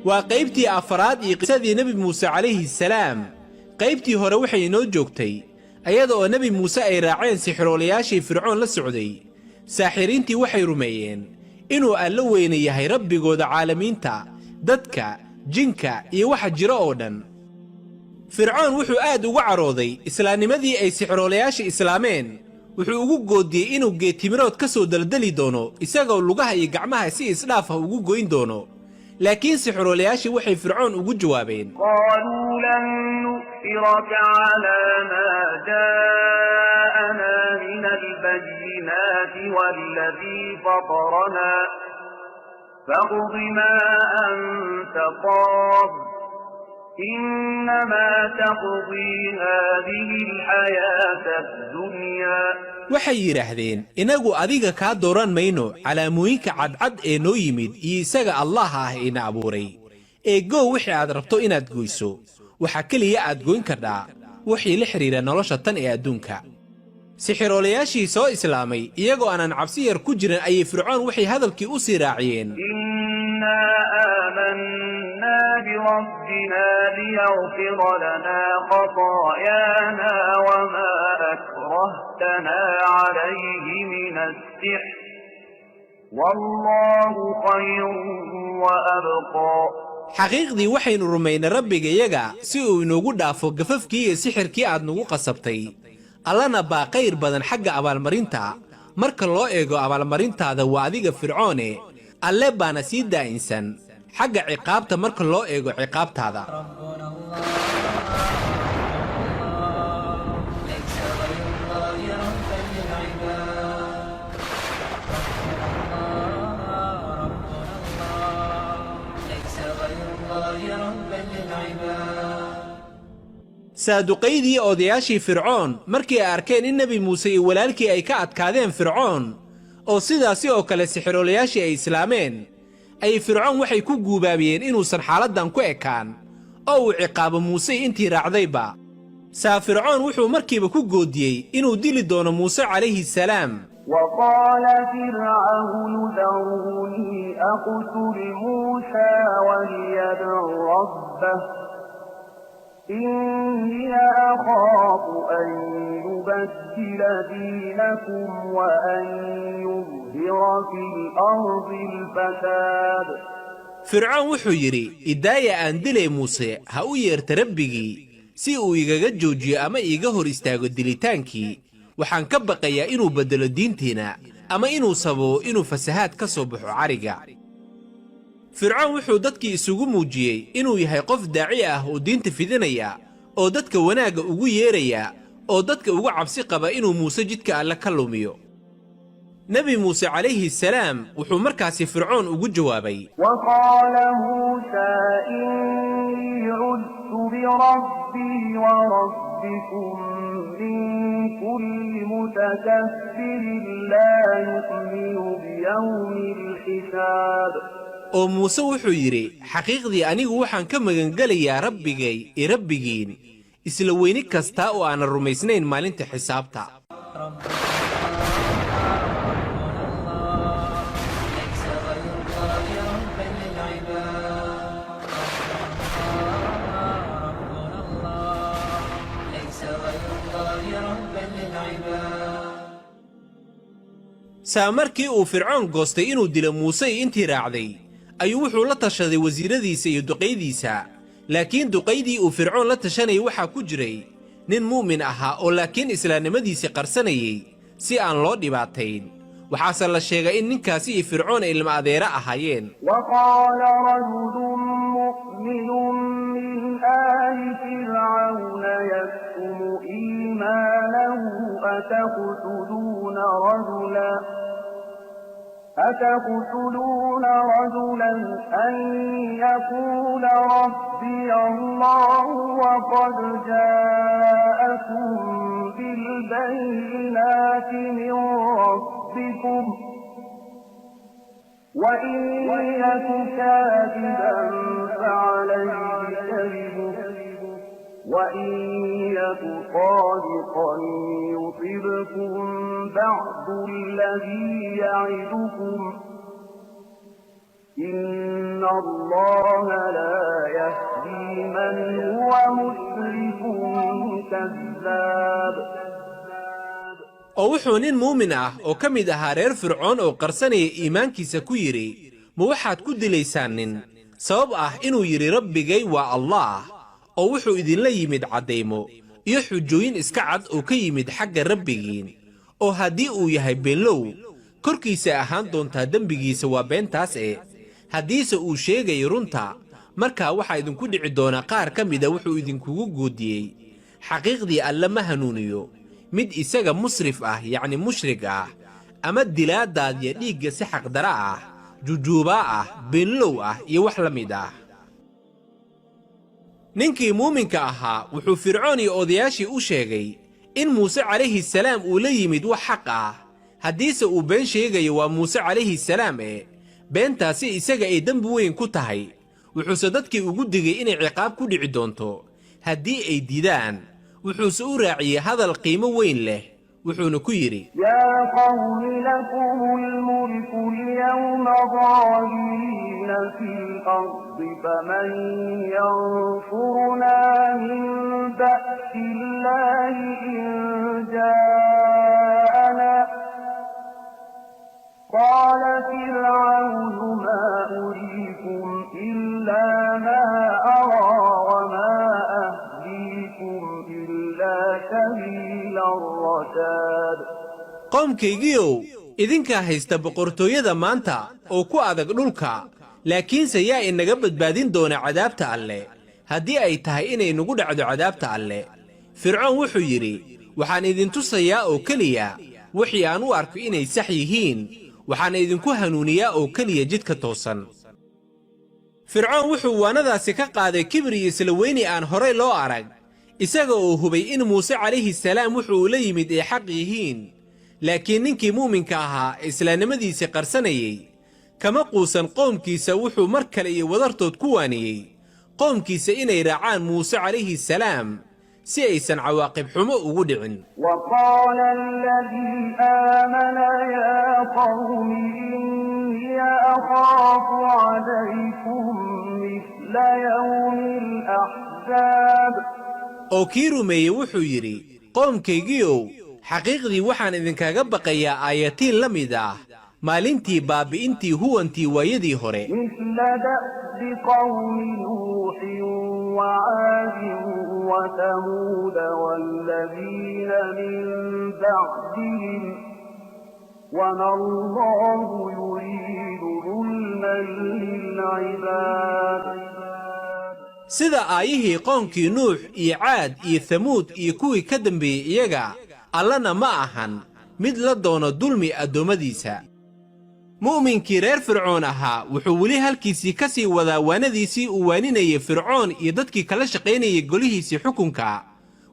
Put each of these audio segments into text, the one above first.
وقيبتي أفراد قصة نبي موسى عليه السلام قيبتي هو روحي نو جوكتي أيضا نبي موسى أي راعين سحرولياشي فرعون للسعودي ساحرينتي وحي رميين إنو ألوين يهي ربي قود عالمين تا ددك جنك يوحد جراؤنا فرعون وحو آد وعروضي إسلامي مذي أي سحرولياشي إسلامين وحو ugu goodiyay inuu geetimirood ka soo daldali doono isagoo lugaha iyo gacmaha si isdhaaf ah ugu goyn doono laakiin sixroolayaashii waxay fircoon ugu jawaabeen qaaluu lan nu'thiraka ala ma ja'ana min al-bayyinati walladhi fatarana faqd ma anta qad إنما تقضي هذه الحياة الدنيا waxay yiraahdeen inagu adiga ka dooran mayno calaamooyinka cadcad ee noo yimid iyo isaga Allah ah ina abuuray ee go wixii aad rabto inaad goyso waxa kaliya aad goyn kartaa wixii la xiriira nolosha tan ee adduunka sixiroolayaashii soo islaamay iyagoo aanan cabsi yar ku jirin ayay fircoon waxay hadalkii u sii raaciyeen inna amanna bi rabbina liyaghfir lana khataayana wa ma akrahtana alayhi min as-sihr wallahu khayrun wa abqa xaqiiqdii waxaynu rumaynay rabbiga iyaga si uu inoogu dhaafo gafafkii iyo sixirkii aad nagu qasabtay allana baa qayr badan xagga abaalmarinta marka loo eego abaalmarintaada waa adiga fircoone alle baana sii daa'insan xagga ciqaabta marka loo eego ciqaabtaada saaduqaydii odayaashii fircoon markii ay arkeen in nebi muuse iyo walaalkii ay ka adkaadeen fircoon oo sidaasi oo kale sixiroolayaashii ay islaameen ay fircoon waxay ku guubaabiyeen inuusan xaaladdan ku ekaan oo uu ciqaabo muuse intii raacdayba saa fircoon wuxuu markiiba ku goodiyey inuu dili doono muuse calayhi salaam وقال فرعون ذروني أقتل موسى وليدع ربه إني أخاف أن يبدل دينكم وأن يظهر في الأرض الفساد فرعون wuxuu yiri idaaya aan dilay Muuse ha u yeerta rabbigii si uu igaga joojiyo ama iga hor istaago dilitaankii waxaan ka baqayaa inuu bedelo diinteena ama inuu sababo inuu fasahaad ka soo baxo cariga fircoon wuxuu dadkii isugu muujiyey inuu yahay qof daaci ah oo diinta fidinaya oo dadka wanaaga ugu yeeraya oo dadka ugu cabsi qaba inuu Muuse jidka alle ka lumiyo nabi Muuse calayhi salaam wuxuu markaasi fircoon ugu jawaabay waqala Muuse inni udtu bi rabbi wa rabbikum min kulli mutakabbirin la yu'minu bi yawmil hisab oo Muuse wuxuu yiri xaqiiqdii anigu waxaan ka magangalayaa rabbigay iyo rabbigiin isla weyni kasta oo aan rumaysnayn maalinta xisaabta saamarkii uu fircoon goostay inuu dilo Muuse intii raacday ayuu wuxuu la tashaday wasiiradiisa iyo duqaydiisa laakiin duqaydii uu fircoon la tashanay waxa ku jiray nin muumin ahaa oo laakiin islaamnimadiisa qarsanayay si aan loo dhibaatayn waxaase la sheegay in ninkaasi iyo fircoon ay ilma adeera ahaayeen waqala rajulun mu'minun min aali fir'auna yaktumu iimaanahu أتقتلون رجلا أن يقول ربي الله وقد جاءكم بالبينات من ربكم وإن يك كاذبا فعليه كذبه وإن يك صادقا يصبكم بعض الذي يعدكم إن الله لا يهدي من هو مسرف كذاب oo wuxuu nin muumin ah oo ka mid ahaa reer fircoon oo qarsanaya iimaankiisa ku yidhi ma waxaad ku dilaysaan nin sabab ah inuu yidhi rabbigay waa allaah oo wuxuu idinla yimid caddaymo iyo xujooyin iska cad oo ka yimid xagga rabbigiin oo haddii uu yahay beenlow korkiisa ahaan doontaa dembigiisa waa beentaas haddiise uu sheegayo runta markaa waxaa idinku dhici doonaa qaar ka mida wuxuu idinkugu goodiyey xaqiiqdii alle ma hanuuniyo mid isaga musrif ah yacni mushrig ah ama dilaadaadiya dhiigga si xaqdara ah jujuubaa ah beenlow ah iyo wax la mid ah ninkii muuminka ahaa wuxuu fircoon iyo odayaashii u sheegay in muuse calayhi salaam uu la yimid wax xaq ah haddiise uu been sheegayo waa muuse calayhi salaam beentaasi isaga ay dembi weyn ku tahay wuxuuse dadkii ugu digay inay ciqaab ku dhici doonto haddii ay diidaan wuxuuse u raaciyey hadal qiimo weyn leh wuxuuna ku yidhi yaa qawmi lakum lmulku lyawma ظاهرين في الأرض فمن ينصرنا من بأس الله إن جاءنا قال فرعون ما أريكم إلا ما أرى وما أهديكم إلا سبيل الرشاد qoomkaygiiow idinkaa haysta boqortooyada maanta oo ku adag dhulka laakiinse yaa inaga badbaadin doona cadaabta alle haddii ay tahay inay nagu dhacdo cadaabta alle fircoon wuxuu yidhi waxaan idin tusayaa oo keliya wixii aan u arko inay sax yihiin waxaana idinku hanuuniyaa oo keliya jidka toosan fircoon wuxuu waanadaasi ka qaaday kibir iyo isla weyni aan horay loo arag isaga oo hubay in muuse calayhi salaam wuxuu la yimid ay xaq yihiin laakiin ninkii muuminka ahaa islaamnimadiisii qarsanayey kama quusan qoomkiisa wuxuu mar kale iyo wadartood ku waaniyey qoomkiisa inay raacaan muuse calayhi salaam si aysan cawaaqib xumo ugu dhicin وقال الذي آمن يا قوم إني أخاف عليكم مثل يوم الأحزاب oo kii rumeeyey wuxuu yidhi qoomkaygiiow xaqiiqdii waxaan idinkaga baqayaa aayatiin la mid ah maalintii baabi'intii huwantii waayadii hore مثل دأب قوم نوح وعاد وثمود والذين من بعدهم وما الله يريد ظلما للعباد sida aayihii qoonkii nuux iyo caad iyo thamuud iyo kuwii ka dambeeyey iyaga allana ma ahan mid la doono dulmi addoommadiisa mu'minkii reer fircoon ahaa wuxuu weli halkiisii ka sii wadaa waanadiisii uu waaninayay fircoon iyo dadkii kala shaqaynayay golihiisii xukunka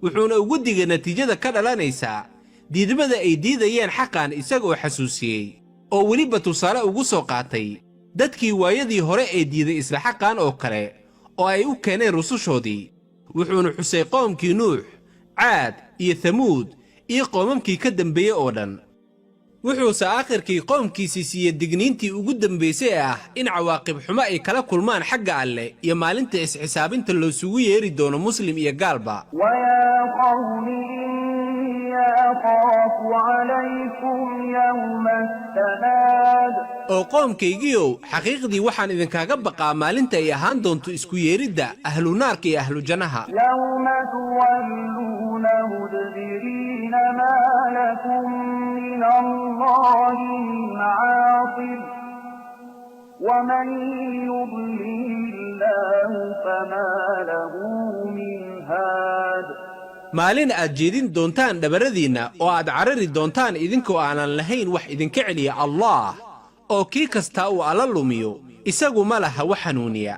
wuxuuna ugu digay natiijada ka dhalanaysa diidmada ay diidayeen xaqan isagoo xasuusiyey oo weliba tusaale ugu soo qaatay dadkii waayadii hore ee diiday isla xaqan oo kale oo ay u keeneen rusushoodii wuxuuna xusay qoomkii nuux caad iyo thamuud iyo qoomamkii ka dambeeyey oo dhan wuxuuse aakhirkii qoomkiisii siiyey digniintii ugu dambaysay ah in cawaaqib xumo ay kala kulmaan xagga alleh iyo maalinta isxisaabinta loosugu yeeri doono muslim iyo gaalba ويا قوم إني أخاف عليكم يوم التناد oo qoomkaygiiow xaqiiqdii waxaan idinkaaga baqaa maalinta ay ahaan doonto isku yeeridda ahlu naarka iyo ahlu jannaha يوم تولون مدبرين ما لكم من الله من عاصم ومن يضلل الله فما له من هاد maalin aad jeedin doontaan dhabarradiinna oo aad carari doontaan idinkoo aanan lahayn wax idinka celiya allaah oo kii kastaa uu alla lumiyo isagu ma laha wax hanuuniya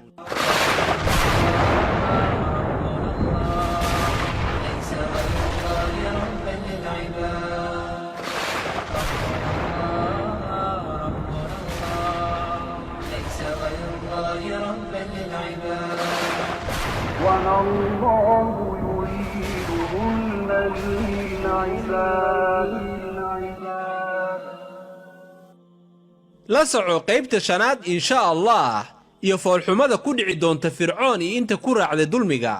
وما الله يريد ظلما للعباد la soco qaybta shanaad insha allah iyo foolxumada ku dhici doonta fircoon iyo inta ku raacda dulmiga